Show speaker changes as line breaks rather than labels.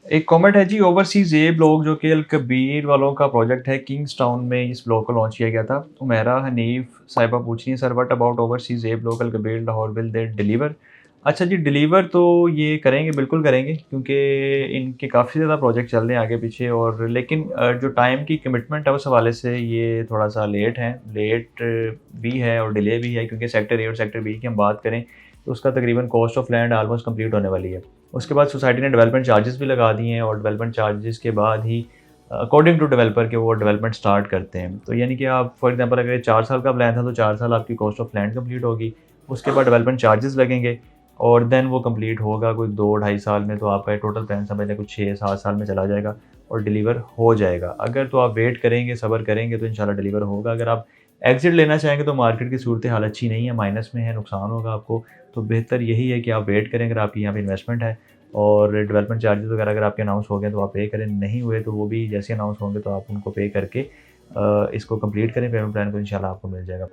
एक कमेंट है जी, overseas A block जो कि अल-कबीर वालों का प्रोजेक्ट है, किंग्स टाउन में इस ब्लॉक को लॉन्च किया गया था। उमेरा हनीफ साहिबा पूछ रही हैं, sir what about overseas A block Al-Kabir Lahore, will they deliver? अच्छा जी, डिलीवर तो ये करेंगे, बिल्कुल करेंगे, क्योंकि इनके काफ़ी ज़्यादा प्रोजेक्ट चल रहे हैं आगे पीछे। और लेकिन जो टाइम की कमिटमेंट है उस हवाले से ये थोड़ा-सा लेट हैं, लेट भी है और डिले भी है, क्योंकि सेक्टर ए और सेक्टर बी की हम बात करें तो उसका तकरीबन cost of land almost complete होने वाली है। उसके बाद सोसाइटी ने डेवलपमेंट चार्जेस भी लगा दिए हैं और डेवलपमेंट चार्जेस के बाद ही अकॉर्डिंग टू डेवलपर के वो डेवलपमेंट स्टार्ट करते हैं। तो यानी कि आप फॉर एग्जांपल अगर 4 साल का प्लान था तो 4 साल आपकी कॉस्ट ऑफ लैंड कंप्लीट होगी। उसके बाद डेवलपमेंट चार्जेस लगेंगे और देन वो कंप्लीट होगा कोई 2 ढाई साल में, तो आपका टोटल प्लान समझ लें कुछ 6-7 साल में चला जाएगा और डिलीवर हो जाएगा। अगर तो आप वेट करेंगे, सब्र करेंगे तो इंशाल्लाह डिलीवर होगा। अगर आप एग्ज़िट लेना चाहेंगे तो मार्केट की सूरत हाल अच्छी नहीं है, माइनस में है, नुकसान होगा आपको। तो बेहतर यही है कि आप वेट करें अगर आपकी यहाँ पे इन्वेस्टमेंट है। और डेवलपमेंट चार्जेस वगैरह अगर आपके अनाउंस हो गए तो आप पे करें, नहीं हुए तो वो भी जैसे अनाउंस होंगे तो आप उनको पे करके इसको कंप्लीट करें, पेमेंट प्लान को इंशाल्लाह आपको मिल जाएगा।